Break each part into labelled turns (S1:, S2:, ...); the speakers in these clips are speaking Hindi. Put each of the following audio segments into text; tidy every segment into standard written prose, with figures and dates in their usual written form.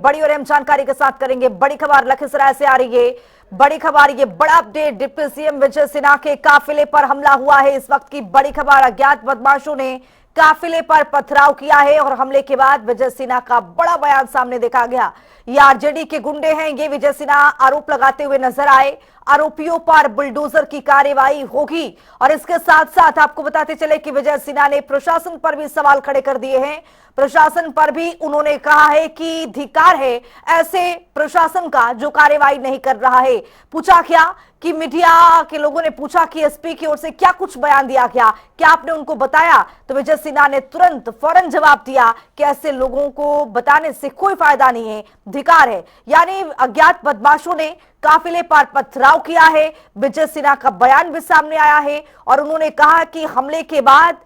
S1: बड़ी और अहम जानकारी के साथ करेंगे। बड़ी खबर लखीसराय से आ रही है। बड़ी खबर, ये बड़ा update, deputy CM Vijay Sinha के काफिले पर हमला हुआ है। इस वक्त की बड़ी खबर, अज्ञात बदमाशों ने काफिले पर पथराव किया है और हमले के बाद विजय सिन्हा का बड़ा बयान सामने देखा गया। ये आरजेडी के गुंडे हैं, ये विजय सिन्हा आरोप लगाते हुए नजर आए। आरोपियों पर बुलडोजर की कार्यवाही होगी और इसके साथ साथ आपको बताते चले कि विजय सिन्हा ने प्रशासन पर भी सवाल खड़े कर दिए हैं। प्रशासन पर भी उन्होंने कहा है कि धिक्कार है ऐसे प्रशासन का जो कार्यवाही नहीं कर रहा है। पूछा क्या कि मीडिया के लोगों ने पूछा कि एसपी की ओर से क्या कुछ बयान दिया गया, क्या आपने उनको बताया? तो विजय सिन्हा ने तुरंत फौरन जवाब दिया कि ऐसे लोगों को बताने से कोई फायदा नहीं है, धिक्कार है। यानी अज्ञात बदमाशों ने काफिले पर पथराव किया है। विजय सिन्हा का बयान भी सामने आया है और उन्होंने कहा कि हमले के बाद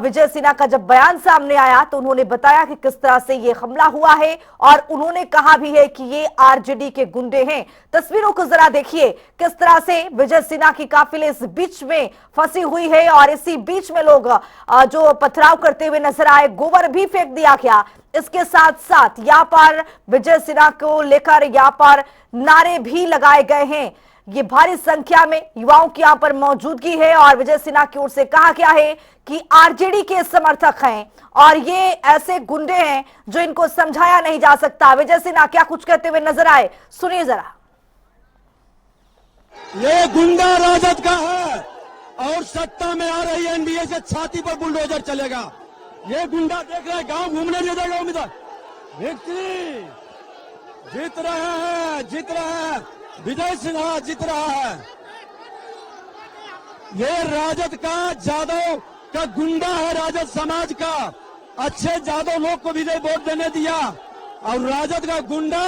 S1: विजय सिन्हा का जब बयान सामने आया तो उन्होंने बताया कि किस तरह से ये हमला हुआ है और उन्होंने कहा भी है कि ये आरजेडी के गुंडे हैं। तस्वीरों को जरा देखिए किस तरह से विजय सिन्हा की काफिले इस बीच में फंसी हुई है और इसी बीच में लोग जो पथराव करते हुए नजर आए, गोबर भी फेंक दिया गया। इसके साथ साथ यहाँ पर विजय सिन्हा को लेकर यहाँ पर नारे भी लगाए गए हैं। ये भारी संख्या में युवाओं की यहाँ पर मौजूदगी है और विजय सिन्हा की ओर से कहा गया है कि आरजेडी के समर्थक हैं और ये ऐसे गुंडे हैं जो इनको समझाया नहीं जा सकता। विजय सिन्हा क्या कुछ कहते हुए नजर आए, सुनिए जरा।
S2: ये गुंडा राजद का है और सत्ता में आ रही एनडीए से छाती पर बुलडोजर चलेगा। ये गुंडा देख रहे हैं, गांव घूमने नहीं देगा उम्मीदवार। विक्ट्री जीत रहे हैं, जीत रहे हैं, विजय सिन्हा जीत रहा है। ये राजद का, जादव का गुंडा है, राजद समाज का। अच्छे जादव लोग को विजय वोट देने दिया और राजद का गुंडा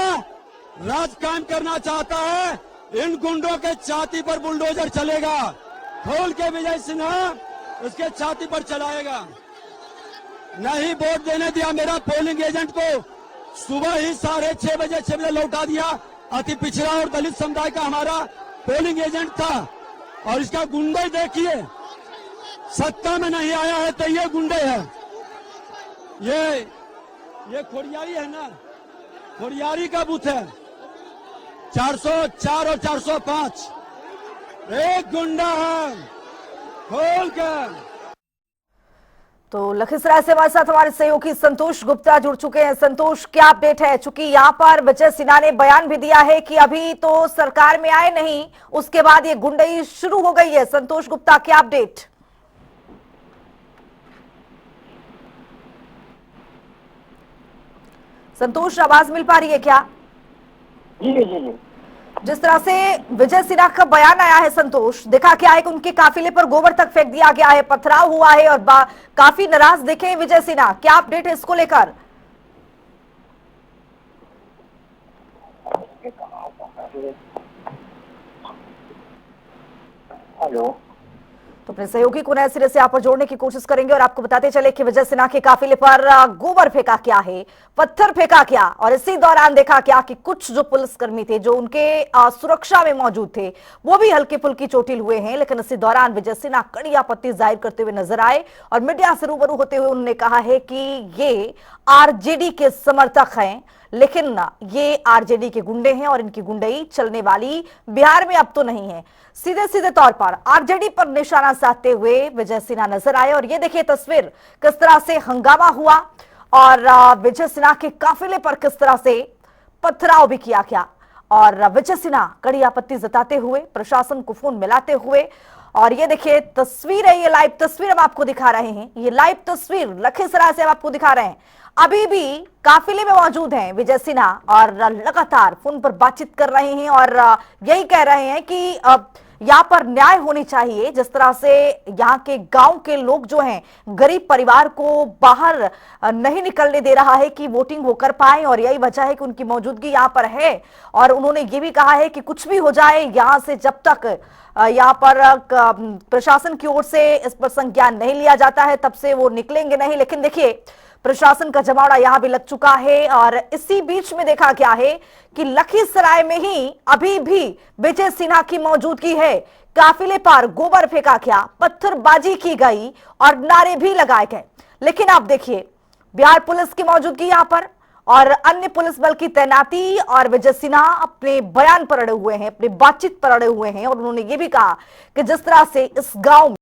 S2: राज कायम करना चाहता है। इन गुंडों के छाती पर बुलडोजर चलेगा। खोल के विजय सिन्हा उसके छाती पर चलाएगा। नहीं वोट देने दिया मेरा पोलिंग एजेंट को। सुबह ही 6:30 बजे 6 बजे लौटा दिया। अति पिछड़ा और दलित समुदाय का हमारा पोलिंग एजेंट था और इसका गुंडा देखिए, सत्ता में नहीं आया है तो ये गुंडे हैं। ये खोड़ियारी है ना, खोड़ियारी का बूथ है 404 और 405। एक गुंडा है, खोल कर।
S1: तो लखीसराय से हमारे साथ हमारे सहयोगी संतोष गुप्ता जुड़ चुके हैं। संतोष, क्या अपडेट है? चूंकि यहाँ पर विजय सिन्हा ने बयान भी दिया है कि अभी तो सरकार में आए नहीं, उसके बाद ये गुंडई शुरू हो गई है। संतोष गुप्ता, क्या अपडेट? संतोष, आवाज मिल पा रही है क्या?
S3: जी।
S1: जिस तरह से विजय सिन्हा का बयान आया है संतोष, देखा क्या है कि उनके काफिले पर गोबर तक फेंक दिया गया है, पथराव हुआ है और काफी नाराज दिखे हैं विजय सिन्हा। क्या अपडेट है इसको लेकर?
S3: हेलो,
S1: तो अपने सहयोगी को नए सिरे से आप पर जोड़ने की कोशिश करेंगे और आपको बताते चले कि विजय सिन्हा के काफिले पर गोबर फेंका क्या है, पत्थर फेंका क्या और इसी दौरान देखा क्या कि कुछ जो पुलिसकर्मी थे जो उनके सुरक्षा में मौजूद थे वो भी हल्के फुल्की चोटिल हुए हैं। लेकिन इसी दौरान विजय सिन्हा कड़ी आपत्ति जाहिर करते हुए नजर आए और मीडिया से रूबरू होते हुए उन्होंने कहा है कि ये आरजेडी के समर्थक हैं, लेकिन ये आरजेडी के गुंडे हैं और इनकी गुंडई चलने वाली बिहार में अब तो नहीं है। सीधे सीधे तौर पर आरजेडी पर निशाना साधते हुए विजय सिन्हा नजर आए और ये देखिए तस्वीर, किस तरह से हंगामा हुआ और विजय सिन्हा के काफिले पर किस तरह से पथराव भी किया गया और विजय सिन्हा कड़ी आपत्ति जताते हुए प्रशासन को फोन मिलाते हुए। और ये देखिए तस्वीर है, ये लाइव तस्वीर हम आपको दिखा रहे हैं। ये लाइव तस्वीर लखीसराय से हम आपको दिखा रहे हैं। अभी भी काफिले में मौजूद हैं विजय सिन्हा और लगातार फोन पर बातचीत कर रहे हैं और यही कह रहे हैं कि यहाँ पर न्याय होनी चाहिए। जिस तरह से यहाँ के गांव के लोग जो हैं, गरीब परिवार को बाहर नहीं निकलने दे रहा है कि वोटिंग वो कर पाए और यही वजह है कि उनकी मौजूदगी यहाँ पर है। और उन्होंने ये भी कहा है कि कुछ भी हो जाए यहाँ से, जब तक यहाँ पर प्रशासन की ओर से इस पर संज्ञान नहीं लिया जाता है तब से वो निकलेंगे नहीं। लेकिन देखिए प्रशासन का जमावड़ा यहां भी लग चुका है और इसी बीच में देखा गया है कि लखीसराय में ही अभी भी विजय सिन्हा की मौजूदगी है। काफिले पर गोबर फेंका गया, पत्थरबाजी की गई और नारे भी लगाए गए। लेकिन आप देखिए बिहार पुलिस की मौजूदगी यहां पर और अन्य पुलिस बल की तैनाती। और विजय सिन्हा अपने बयान पर अड़े हुए हैं, अपनी बातचीत पर अड़े हुए हैं और उन्होंने ये भी कहा कि जिस तरह से इस गांव